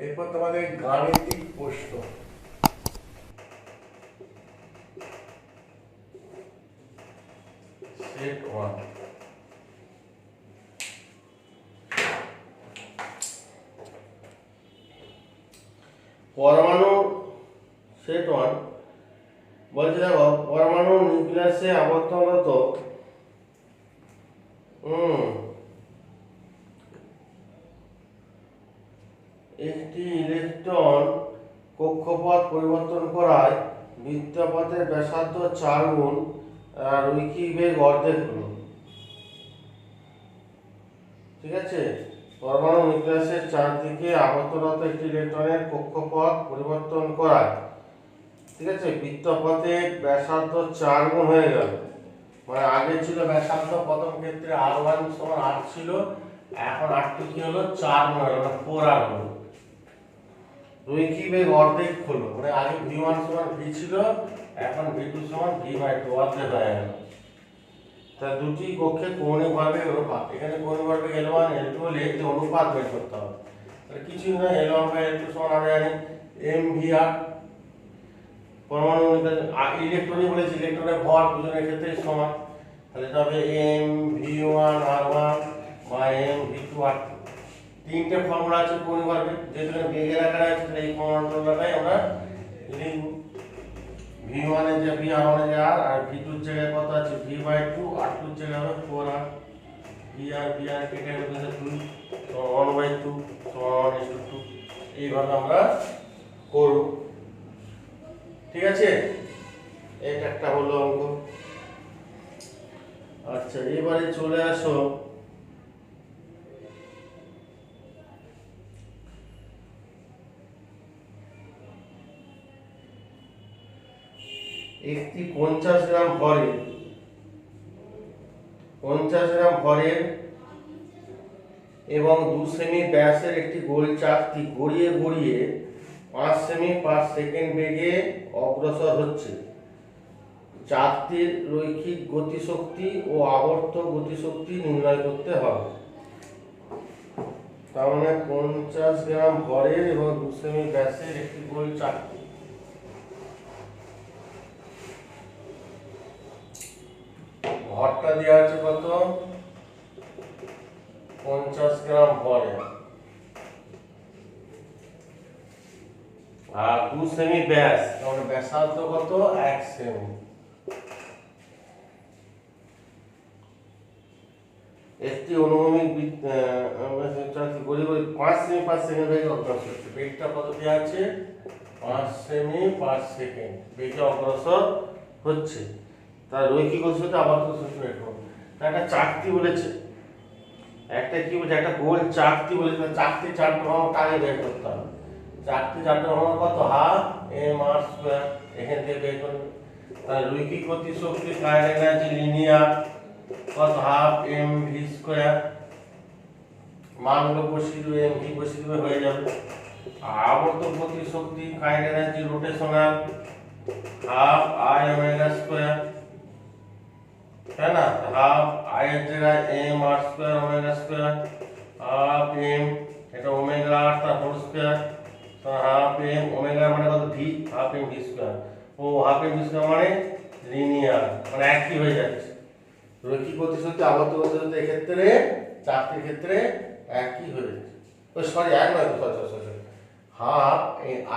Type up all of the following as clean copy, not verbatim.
এরপর তোমাদের গাণিতিক প্রশ্ন। সেট 1। পরমাণু সেট 1 বলছে, দেখো পরমাণু নিউক্লিয়াসে আবর্তনরত একটি ইলেকট্রন কক্ষপথ পরিবর্তন করায় বৃত্তপথের ব্যাসার্ধ 4 গুণ রৈখিক বেগ অর্ধেক হলো। ঠিক আছে, পরমাণু নিউক্লিয়াসের চারদিকে আবর্তনরত একটি ইলেকট্রনের কক্ষপথ পরিবর্তন করায়, ঠিক আছে, বৃত্তপথের ব্যাসার্ধ 4 গুণ হয়ে গেল। মানে আগে ছিল ব্যাসার্ধ প্রথম ক্ষেত্রে r1 সমান 8 ছিল, এখন r2 কি হলো 4 গুণ হলো, মানে 4r হলো। রৈখিক বেগ অর্ধেক হলো, মানে আগে v1 সমান v ছিল, এখন v2 সমান v/2 অর্ধেক হয়ে গেল। তা দুটি কক্ষে কৌণিক ভরবেগ অনুপাত, এখানে কৌণিক ভরবেগ L1 L2 হলে এই অনুপাত বের করতে হবে। তাহলে কিছুই না, L1/L2 সমান আমরা জানি mvr। পরমাণু ইলেকট্রনই বলেছি, ইলেকট্রনের ভর দুজনের ক্ষেত্রে সমান, তাহলে এটা হবে mv1r1 বা mv2r2। তিনটে ফর্মুলা আছে কৌণিক ভরবেগ, যেখানে বেগের আকারে আছে, তাহলে এই ফর্মুলাটাই আমরা লিখব। v1 এর যে v, r1 এর যে r, আর v2 এর জায়গায় কত আছে v/2, r2 এর জায়গায় হবে 4r। v কেটে গেলে 2, তো 1/2 সমান 1:2। এইভাবে আমরা করব। ঠিক আছে, এটা একটা হলো অঙ্ক। আচ্ছা, এবারে চলে আসো একটি 50 গ্রাম ভরের এবং 2 সেমি ব্যাসের একটি গোল চাকতি গড়িয়ে গড়িয়ে 5 সেমি পার সেকেন্ড বেগে অগ্রসর হচ্ছে। চাকতির রৈখিক গতিশক্তি ও আবর্ত গতিশক্তি নির্ণয় করতে হবে। তার মানে 50 গ্রাম ভরের এবং 2 সেমি ব্যাসের একটি গোল চাকতি, ভরটা দেওয়া আছে কত 50 গ্রাম ভরে, আর 2 সেমি ব্যাস, মানে ব্যাসার্ধ কত 1 সেমি। একটি অনুভূমিক গড়ি গড়ি 5 সেমি পার সেকেন্ড বেগে অগ্রসর হচ্ছে। বেগটা কত দেওয়া আছে 5 সেমি পার সেকেন্ড বেগে অগ্রসর হচ্ছে। তার রৈখিক গতিশক্তি আবর্ত গতিশক্তি বের করব। একটা চাকতি বলেছে, একটা কি বলছে, একটা গোল চাকতি বলেছে, চাকতি চারটা ভ্রমণ আগে বের করতে হবে। চাকতি চারটা ভ্রমণ কত হাফ mr², এখান থেকে বের করবে। তার রৈখিক গতিশক্তি কাইনেটিক এনার্জি লিনিয়ার কত হাফ mv², মানগুলো বসিয়ে দেবে, mv বসিয়ে দেবে, হয়ে যাবে। আবর্ত গতিশক্তি kinetic energy rotational half i⍵², है ना, हाफ आई এর জায়গায় mr² ω² হাফ m, এটা ওমেগা আর তার হোল স্কয়ার, তো হাফ m ওমেগা মানে কত v, হাফ m v²। ও হাফ m v² মানে লিনিয়ার, মানে একই হয়ে যাচ্ছে। রৈখিক গতিশক্তি আবর্ত গতিশক্তি এই ক্ষেত্রে চাকতির ক্ষেত্রে একই হয়ে যাচ্ছে। ও সরি, এক নয়, সরি হাফ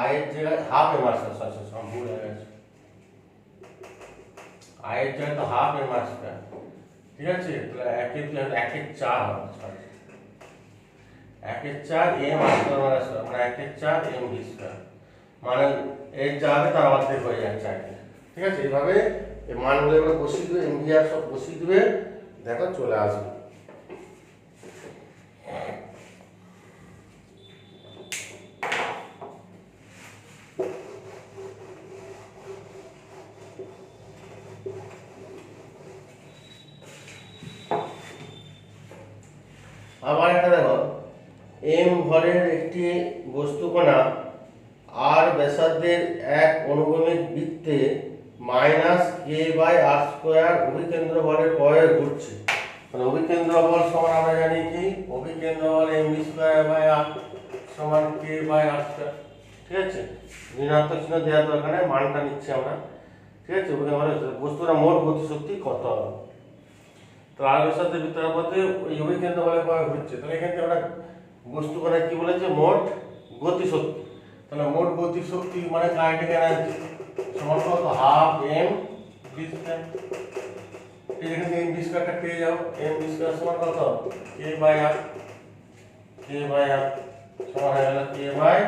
আই এর জায়গায় হাফ mr², সরি ভুল হয়ে গেছে, আই এর জায়গায় তো হাফ mr²। ঠিক আছে, তাহলে 1/4 হবে, সরি 1/4 mr², মানে 1/4 mv², মানে এর যাবে তার অর্ধেক হয়ে যাচ্ছে। ঠিক আছে, এইভাবে এই মানগুলো এবার বসিয়ে দেবে, mvr সব বসিয়ে দেবে, দেখো চলে আসবে। আবার একটা দেখো, m ভরের একটি বস্তুকণা r ব্যাসার্ধের এক অনুভূমিক বৃত্তে -k/r² অভিকেন্দ্র বলের প্রয়োগে ঘুরছে। মানে অভিকেন্দ্র বল সমান আমরা জানি কি, অভিকেন্দ্র বল mv²/r সমান কে বাই আর স্কয়ার। ঠিক আছে, ঋণাত্মক চিহ্ন দেওয়ার দরকার নেই, মানটা নিচ্ছি আমরা। ঠিক আছে, আমরা বস্তুটা মোট গতিশক্তি কত হবে। তো আগের সাথে ভিতরে পথে ওই কেন্দ্র বলে হচ্ছে, তাহলে এখান থেকে আমরা বস্তু করে কি বলেছে, মোট গতিশক্তি। তাহলে মোট গতিশক্তি মানে কাইনেটিক এনার্জি সমান কত, হাফ এম ভি স্কয়ার। এই যেখানে এম ভি স্কয়ারটা পেয়ে যাও, এম ভি স্কয়ার সমান কত, কে বাই আর। কে বাই আর সমান হয়ে গেল কে বাই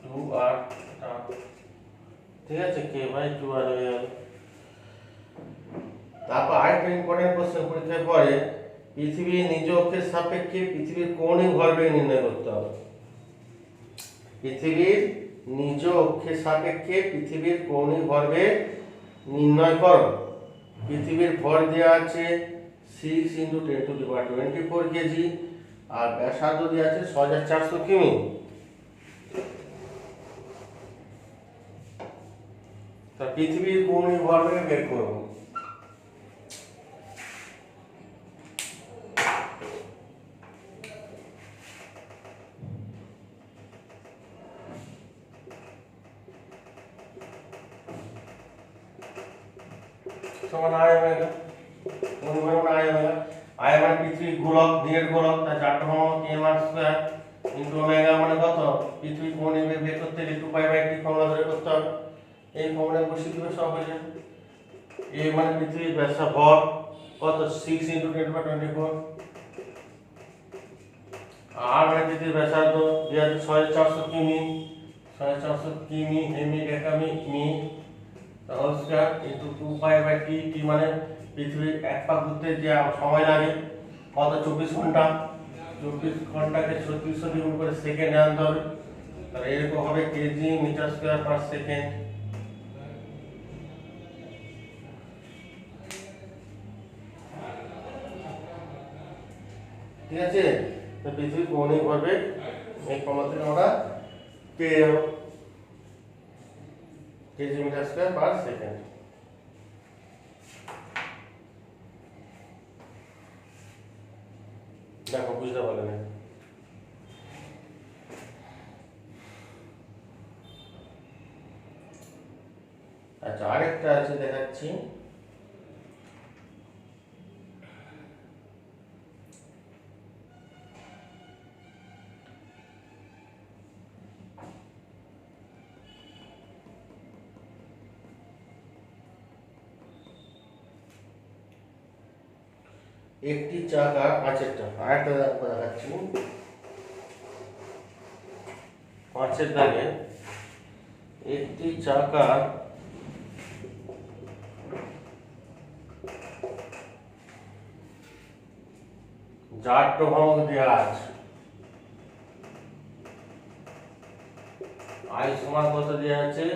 2r। ঠিক আছে, কে বাই 2r হয়ে গেল। তারপর আরেকটা ইম্পর্টেন্ট কোশ্চেন পরীক্ষায় পড়ে, পৃথিবীর নিজ অক্ষের সাপেক্ষে পৃথিবীর কৌণিক ভরবেগ নির্ণয় করতে হবে। পৃথিবীর নিজ অক্ষের সাপেক্ষে পৃথিবীর কৌণিক ভরবেগ নির্ণয় করো। পৃথিবীর ভর দেওয়া আছে 6 × 10⁻24 কেজি, আর ব্যাসার্ধ দেওয়া আছে 6400 কিমি। তা পৃথিবীর কৌণিক ভরবেগ বের করব। সমান আয় ওমেগা, অনুমান আয় ওমেগা। আয় মানে পৃথিবীর গোলক, দিনের গোলক, তার 4 M R square into omega মানে কত, পৃথিবীর কৌণিক বেগ বের করতে গেলে 2π/t ফর্মুলা ধরে করতে হবে। এই ফর্মুলা বসিয়ে দিবে, সব হয়ে যাবে। এ মানে পৃথিবীর ব্যাসা ভর কত, 6 × 10⁻24। আর মানে পৃথিবীর ব্যাসার্ধ দেওয়া আছে 6400 কিমি। 6400 কিমি, হেমি ডেকামি মি whole square into 2π/t। T মানে পৃথিবীর এক পাক ঘুরতে যে সময় লাগে কত, 24 ঘন্টা। 24 ঘন্টাকে 3600 দিয়ে গুণ করে সেকেন্ডে আনতে হবে। তাহলে এরকম হবে KG metre square per second. ঠিক আছে, তো পৃথিবীর কৌণিক ভরবেগ এই ফর্মুলা থেকে আমরা পেয়ে যাব, KG metre square per second. দেখো বুঝতে পারলে না। আচ্ছা, আরেকটা আছে দেখাচ্ছি। একটি চাকা, পাঁচেরটা আরেকটা দেখাচ্ছি। পাঁচের দাগে একটি চাকা যার ভ্রামক দেওয়া আছে, আই সমান কত দেওয়া আছে,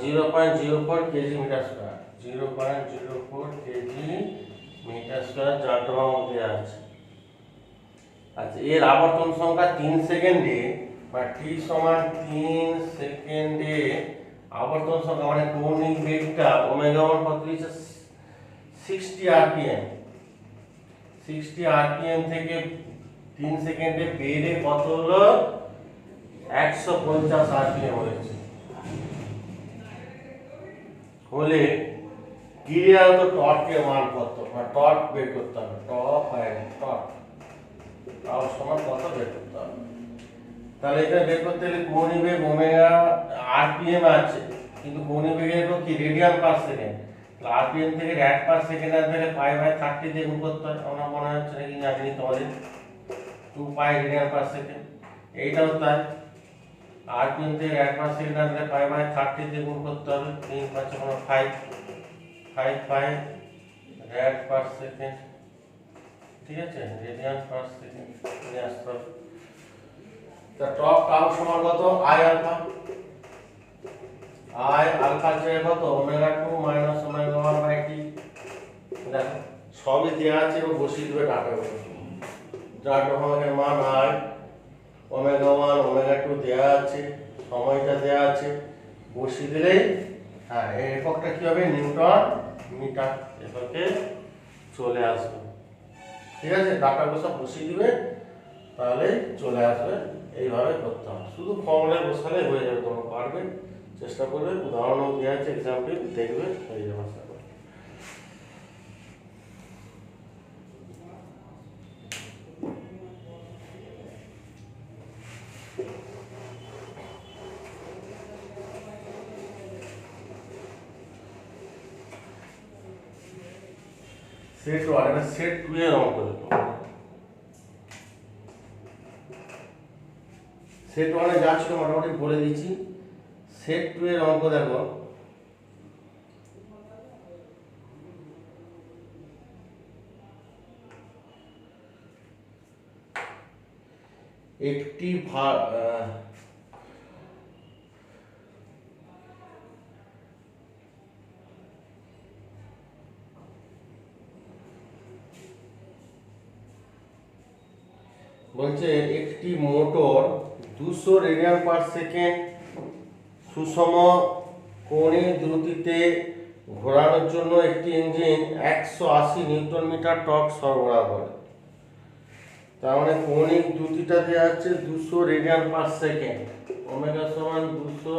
0.04 KG metre square. 0.04 KG metre square যার ভ্রামক দেওয়া আছে। আচ্ছা, এর আবর্তন সংখ্যা 3 সেকেন্ডে, বা টি সমান 3 সেকেন্ডে আবর্তন সংখ্যা মানে কৌণিক বেগটা ওমেগা মান কত দিয়েছে, 60 rpm। 60 rpm থেকে 3 সেকেন্ডে বেড়ে কত হলো, 150 rpm হয়েছে। হলে ক্রিয়ারত টর্কের মান কত, বা টর্ক বের করতে হবে। টর্ক তাও সমান কত বের করতে হবে। তাহলে এটা বের করতে গেলে কৌণিক বেগ ওমেগা আরপিএম আছে, কিন্তু কৌণিক বেগের কি রেডিয়ান পার সেকেন্ড। আরপিএম থেকে র্যাড পার সেকেন্ড আসবে, π/30 দিয়ে গুণ করতে হয়। আমরা মনে হচ্ছে নাকি জানি তোমাদের 2π রেডিয়ান পার সেকেন্ড, এইটাও তাই। আরপিএম থেকে র্যাড পার সেকেন্ড আসলে π/30 দিয়ে গুণ করতে হবে। 3 5 5 র্যাড পার সেকেন্ড। ঠিক আছে, রেডিয়ান পার সেকেন্ড নিয়ে আসতে হবে। তা টপ টাউ সমান কত, আই আলফা। আই আলফা চেয়ে কত, ওমেগা 2 মাইনাস ওমেগা 1/t। দেখো সবই দেওয়া আছে, এবং বসিয়ে দেবে ডাটা করে। যার ভ্রামকের মান আই, ওমেগা 1 ওমেগা 2 দেওয়া আছে, সময়টা দেওয়া আছে, বসিয়ে দিলেই হ্যাঁ এই এককটা কি হবে, নিউটন মিটার এককে চলে আসবে। ঠিক আছে, ডাটাগুলো সব বসিয়ে দিবে, তাহলে চলে আসবে। এইভাবে করতে হবে, শুধু ফর্মুলায় বসালে হয়ে যাবে, তোমরা পারবে, চেষ্টা করবে, উদাহরণও দেওয়া আছে, এক্সাম্পল দেখবে, হয়ে যাবে আশা করি। সেট 1 এটা সেট 2 এর অঙ্ক দেখো। সেট 1 এ যা ছিল মোটামুটি বলে দিচ্ছি। সেট 2 এর অঙ্ক দেখো। একটি বলছে একটি মোটর 200 রেডিয়ান পার সেকেন্ড সুষম কোণে দ্রুতিতে ঘোরানোর জন্য একটি ইঞ্জিন 180 নিউটন মিটার টর্ক সরবরাহ করে। তার মানে কৌণিক দ্রুতিটা দেওয়া আছে 200 রেডিয়ান পার সেকেন্ড, ওমেগা সমান 200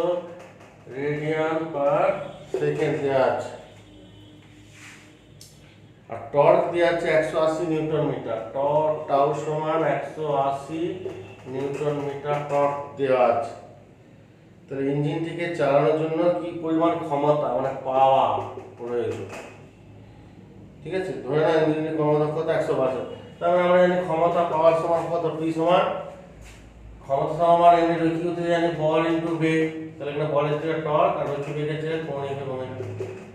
রেডিয়ান পার সেকেন্ড দেওয়া আছে, আর টর্ক দেওয়া আছে 180 নিউটন মিটার, টর্ক টাউ সমান 180 নিউটন মিটার টর্ক দেওয়া আছে। তাহলে ইঞ্জিনটিকে চালানোর জন্য কি পরিমাণ ক্ষমতা মানে পাওয়ার প্রয়োজন, ঠিক আছে? ধরে না ইঞ্জিনের ক্ষমতা কত, 162। তাহলে আমরা জানি ক্ষমতা পাওয়ার সমান কত, P সমান ক্ষমতা সমান এমনি রৈখিক গতিতে জানি বল ইনটু বেগ। তাহলে এখানে বলের জায়গায় টর্ক আর রৈখিক বেগের জায়গায় কৌণিক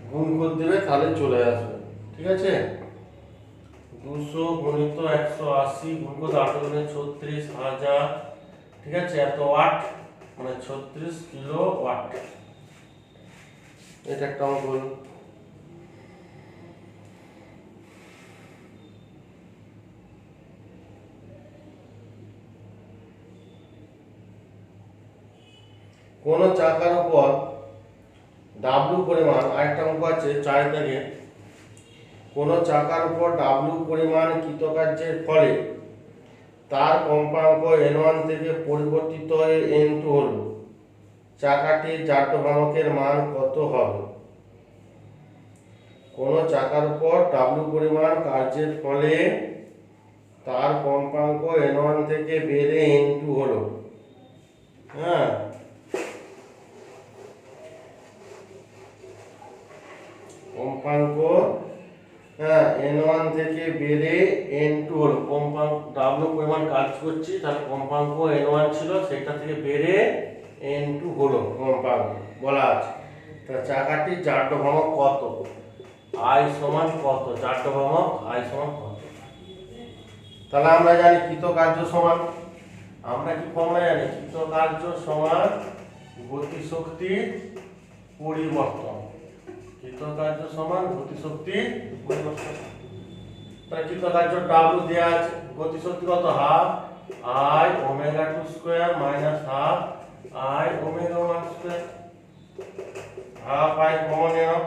গুণ করে দেবে, তাহলে চলে আসবে, ঠিক আছে? 200 গুণিত 180 গুণ করে 8 গুণে 36,000, ঠিক আছে? এত ওয়াট মানে 36 কিলো ওয়াট। এটা একটা অঙ্ক হলো। কোন চাকার উপর W পরিমাণ, আরেকটা অঙ্ক আছে 4 থেকে, কোন চাকার উপর W পরিমাণ কৃতকার্যের ফলে তার কম্পাঙ্ক n1 থেকে পরিবর্তিত হয়ে n2 হলো, চাকাটির জাট্য মান কত হবে? কোন চাকার উপর W পরিমাণ কার্যের ফলে তার কম্পাঙ্ক n1 থেকে বেড়ে n2 হলো, হ্যাঁ, কম্পাঙ্ক n1 থেকে বেড়ে n2 হলো, কম্পাঙ্ক W পরিমাণ কাজ করছি, তাহলে কম্পাঙ্ক n1 ছিল সেটা থেকে বেড়ে n2 হলো কম্পাঙ্ক বলা আছে। তাহলে চাকাটির জাট্য ভ্রামক কত, I সমান কত, জাট্য ভ্রামক I সমান কত? তাহলে আমরা জানি কৃতকার্য সমান, আমরা কি ফর্মুলা জানি, কৃতকার্য সমান গতিশক্তির পরিবর্তন, কৃতকার্য সমান গতিশক্তির পরিবর্তন। তাহলে কৃতকার্য W দেওয়া আছে, গতিশক্তি কত, half I omega 2 square minus half I omega 1 square, half I common নিলাম।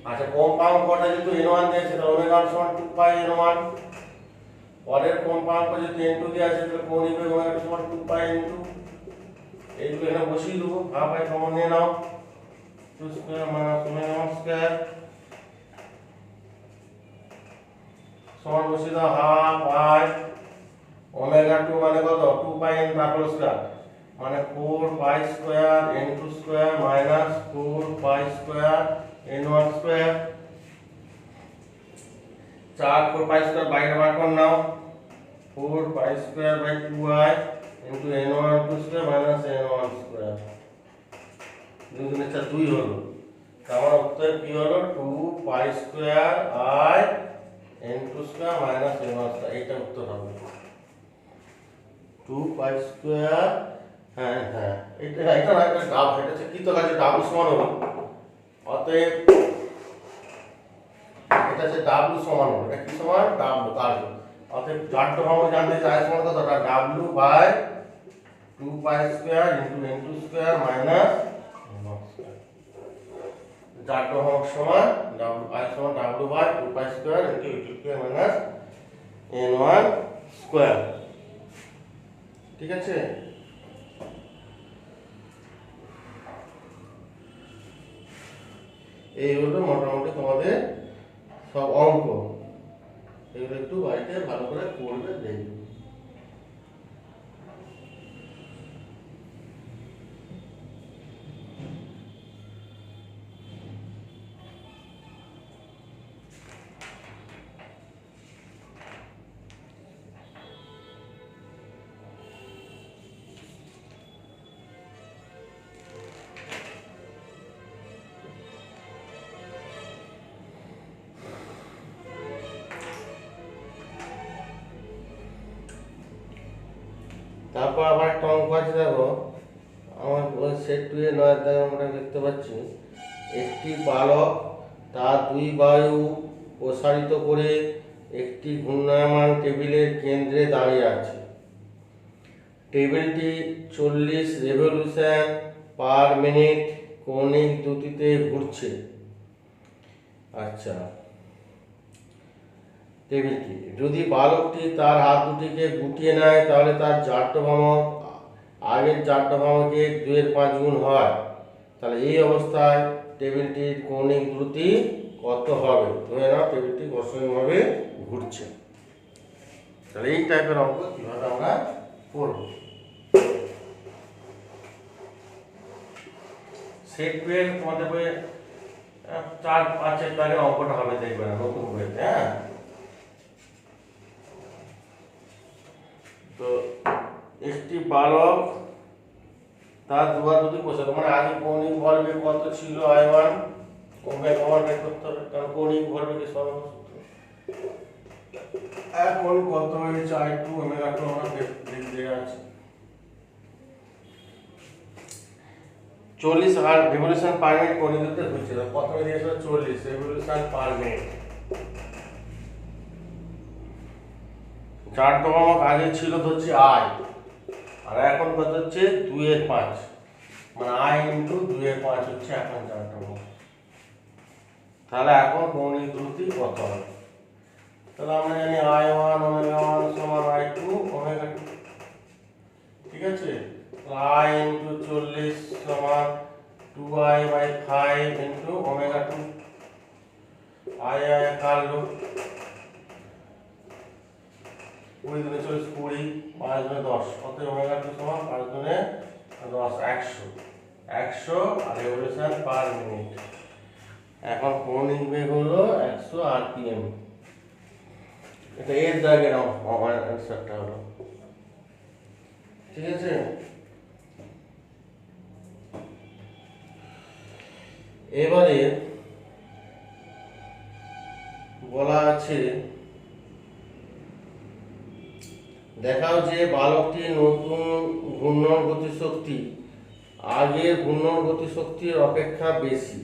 আচ্ছা, কম্পাঙ্কটা যেহেতু n1 দিয়েছে তাহলে ওমেগা সমান 2 পাই n1, পরের কম্পাঙ্ক যেহেতু n2 দেওয়া আছে তাহলে কৌণিক বেগ ওমেগা সমান 2 পাই n2, এইগুলো এখানে বসিয়ে দেবো, হাফ I কমন নিয়ে নাও, 2 স্কয়ার মাইনাস ওমেগা 1 স্কয়ার সমান বসিয়ে দাও, হাফ I ওমেগা 2 মানে কত, 2 পাই n তারপর স্কয়ার মানে 4 pi square n2 square minus 4 pi square n1 square, 4 4 pi square বাইরে বার করে নাও, 4 pi square by 2i into n1 2 square minus n1 square, 2 গুণে 4 2 হলো। তার উত্তর কি হলো, 2 pi square i n2 square minus n1 square, এটা উত্তর হবে 2 পাই স্কয়ার। হ্যাঁ হ্যাঁ, এটা ডাব, এটা হচ্ছে কৃতকার্য W সমান হলো, অতএব এটা হচ্ছে W সমান হলো, এটা কি সমান, W কার্য, অতএব জাট্য ভ্রামক জানতে চাই সমান কত, W by 2 pi square into n2 square minus n1 square, জাট্য ভ্রামক সমান I সমান W by 2 pi square into n2 square minus n1 square. ঠিক আছে। এই হলো মোটামুটি তোমাদের সব অঙ্ক। এগুলো একটু বাড়িতে ভালো করে করবে, দেখবে। তারপর আবার একটা অঙ্ক আছে, দেখো আমার সেট 2 এর 9 দাগে আমরা দেখতে পাচ্ছি, একটি বালক তার দুই বায়ু প্রসারিত করে একটি ঘূর্ণায়মান টেবিলের কেন্দ্রে দাঁড়িয়ে আছে। টেবিলটি 40 রেভলিউশন পার মিনিট কৌণিক দ্রুতিতে ঘুরছে। আচ্ছা, টেবিলটি যদি বালকটি তার হাত দুটিকে গুটিয়ে নেয় তাহলে তার জাড্য ভ্রামক আগের জাড্য ভ্রামকের 2/5 গুণ হয়। তাহলে এই অবস্থায় টেবিলটির কৌণিক দ্রুতি কত হবে? ধরে নাও টেবিলটি ঘর্ষণীয়ভাবে ঘুরছে। তাহলে এই টাইপের অঙ্ক কীভাবে আমরা করব? সেট 2 এর তোমাদের বইয়ে 4-5 দাগের অঙ্কটা হবে, দেখবে না নতুন বইতে। হ্যাঁ, তো একটি বালক তার দুটি প্রসারিত, মানে আগে কৌণিক ভরবেগ কত ছিল I1, ওমেগা 1 বের করতে হবে, কারণ কৌণিক ভরবেগের সরল সূত্র। এখন কত হয়েছে I2 ওমেগা 2 আমরা দেখতে আছে 40 আর রেভলিউশন পার মিনিট কৌণিক দ্রুতিতে ঘুরছে। প্রথমে দিয়েছিল 40 রেভলিউশন পার মিনিট। জাড্য ভ্রামক আগে ছিল হচ্ছে I, আর এখন কত হচ্ছে 2/5, মানে I ইন্টু 2/5 হচ্ছে এখন জাড্য ভ্রামক। তাহলে এখন কৌণিক দ্রুতি কত হবে? তাহলে আমরা জানি I1 ওমেগা 1 সমান I2 ওমেগা 2। ঠিক আছে, I ইন্টু 40 সমান 2I/5 ইন্টু ওমেগা 2। I কাটলো 20 × 40 20, 5 × 10, কত? ওমেগা 2 সমান 5 × 10 100 আর রেভলিউশন পার মিনিট। এখন কৌণিক বেগ হলো 100 rpm। এটা এর দাগের অ্যান্সারটা হলো। ঠিক আছে, এবারে বলা আছে, দেখাও যে বালকটির নতুন ঘূর্ণন গতিশক্তি আগের ঘূর্ণন গতিশক্তির অপেক্ষা বেশি।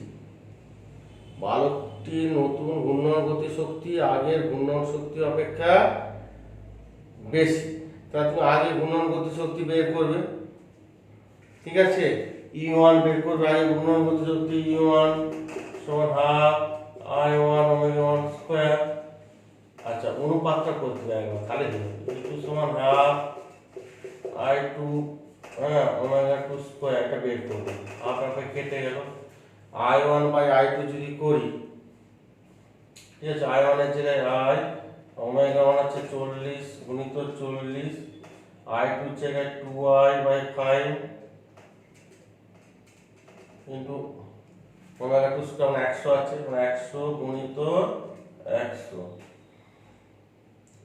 বালকটির নতুন ঘূর্ণন গতিশক্তি আগের ঘূর্ণন শক্তি অপেক্ষা বেশি। তাহলে তুমি আগে ঘূর্ণন গতিশক্তি বের করবে। ঠিক আছে, E1 বের করবে, আগে ঘূর্ণন গতিশক্তি E1 সমান হাফ I1 ওমেগা 1 স্কয়ার। আচ্ছা, অনুপাতটা করতে হবে একবার, তাহলে E2 সমান হাফ I2 ওমেগা 2 স্কয়ার, এটা বের করবে। হাফ হাফে কেটে গেল। I1/I2 যদি করি, ঠিক আছে, I1 এর জায়গায় I, ওমেগা 1 আছে 40 গুণিত 40, I2 এর জায়গায় 2I/5 ইনটু ওমেগা 2 স্কয়ার 100 আছে, 100 গুণিত 100।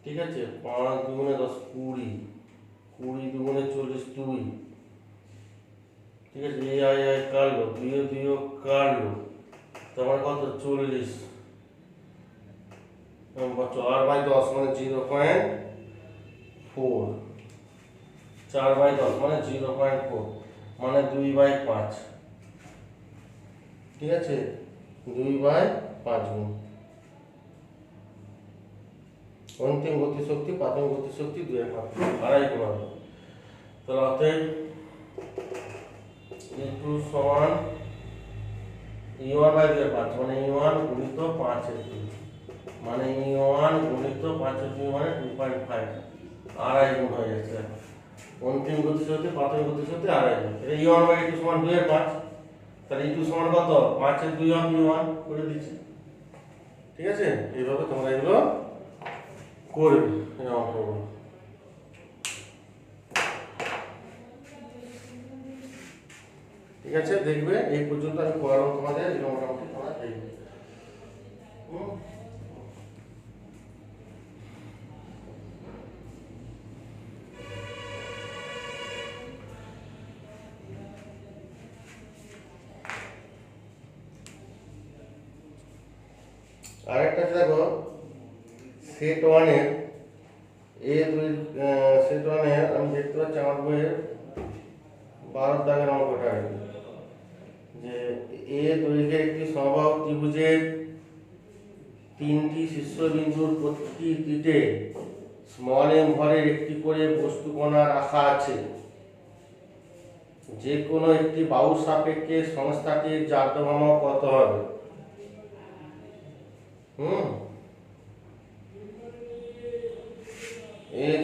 ঠিক আছে, 5 দুগুণে 10 20, 20 দুগুণে 40 2। ঠিক আছে, এই কাটলো, 2 কাটলো, তারপরে কত? 40 4/10 মানে 0.4, 4/10 মানে 0.4, মানে 2/5। ঠিক আছে, 2/5 গুণ অন্তিম গতিশক্তি প্রাথমিক গতিশক্তি 2/5, আড়াই গুণ হবে। তাহলে অতএব E2 সমান E1/2/5, মানে E1 গুণিত 5/2, মানে E1 গুণিত 5/2 মানে 2.5, আড়াই গুণ হয়ে যাচ্ছে। অন্তিম গতিশীল হতে প্রাথমিক গতিশীল হতে আড়াই গুণ। এটা E1 বাই E2 সমান 2 এর 5, তাহলে E2 সমান কত? 5 এর 2 হবে E1 করে দিচ্ছি। ঠিক আছে, এইভাবে তোমরা এগুলো করবে এই অঙ্কগুলো। ঠিক আছে, দেখবে এই পর্যন্ত আমি করালাম তোমাদের, এগুলো মোটামুটি তোমরা দেখবে। আরেকটা দেখো, সেট ওয়ানের সেট ওয়ানের আমি দেখতে পাচ্ছি আমার বইয়ের 12 দাগের অঙ্কটা যে দৈর্ঘ্যের একটি সমবাহু ত্রিভুজের 3টি শীর্ষবিন্দুর প্রতিটিতে m ভরের একটি করে বস্তুকণা রাখা আছে। যে কোনো একটি বাহুর সাপেক্ষে সংস্থাটির জারকভ্রমণ কত হবে?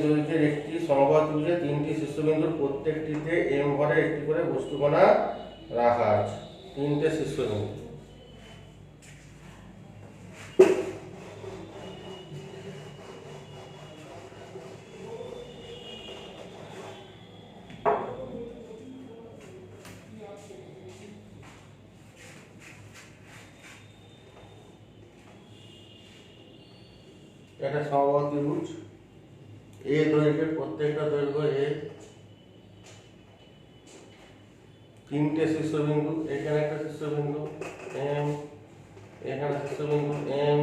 দৈর্ঘ্যের একটি সমবাহু ত্রিভুজে 3টি শীর্ষবিন্দুর প্রত্যেকটিতে m ভরের একটি করে বস্তুকণা রাখা আছে। 3টে শীর্ষবিন্দু। এটা সমবাহু ত্রিভুজ, দৈর্ঘ্যের প্রত্যেকটা দৈর্ঘ্য তিনটে শীর্ষবিন্দু, এখানে একটা শীর্ষবিন্দু m, এখানে শীর্ষবিন্দু m,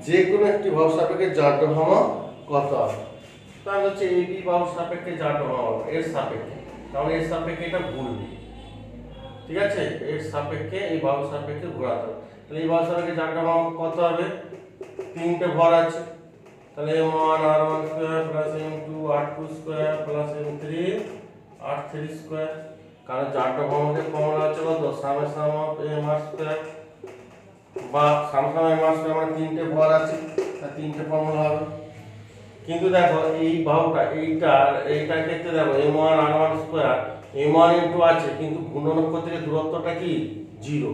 যে কোনো একটি বাহুর সাপেক্ষে জারকভ্রমণ কত হবে? তাহলে হচ্ছে AB বাহুর সাপেক্ষে জারকভ্রমণ এর সাপেক্ষে, কারণ এর সাপেক্ষে এটা ঘুরবে। ঠিক আছে, এর সাপেক্ষে এই বাহুর সাপেক্ষে ঘোরাতে হবে। তাহলে এই বাহুর সাপেক্ষে জারকভ্রমণ কত হবে? 3টে ভর আছে, তাহলে m1 r1 square plus m2 r2 square plus m3 r3 square. কারণ জারকভ্রমণের ফর্মুলা হচ্ছে কত? Summation of m r square বা সামেশন m r স্কয়ার, মানে 3টে ভর আছে, তার 3টে ফর্মুলা হবে। কিন্তু দেখো এই বাহুটা এইটার ক্ষেত্রে দেখো m1 r1 square m1 into আছে, কিন্তু ঘূর্ণনক্ষ থেকে দূরত্বটা কি? 0,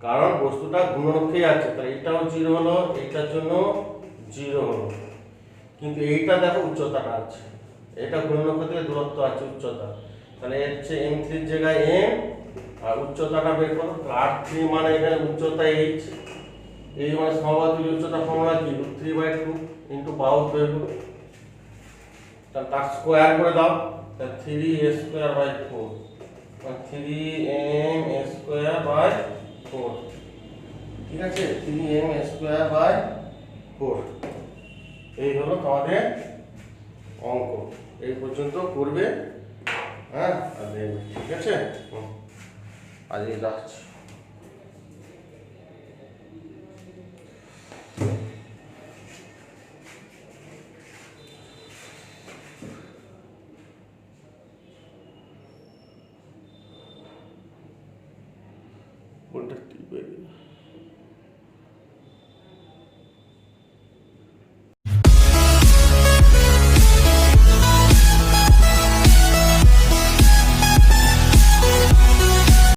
কারণ বস্তুটা ঘূর্ণনক্ষেই আছে, তাহলে এটাও 0 হলো, এইটার জন্য 0 হলো। কিন্তু এইটা দেখো উচ্চতাটা আছে, এটা ঘূর্ণনক্ষ থেকে দূরত্ব আছে উচ্চতা, তাহলে এর হচ্ছে m3 এর জায়গায় m আর উচ্চতাটা বের করো। r3 মানে এখানে উচ্চতা h, এই মানে সমবাহু ত্রিভুজের উচ্চতা ফর্মুলা কি? √3/2 ইনটু বাহুর দৈর্ঘ্য, তার স্কয়ার করে দাও, তাহলে 3a square by 4, 3m square by 4। ঠিক আছে, 3m স্কয়ার বাই 4। এই হলো তোমাদের অঙ্ক, এই পর্যন্ত করবে। হ্যাঁ, আর দেখবে। ঠিক আছে, আজকে রাখছি। কোনটা টিপে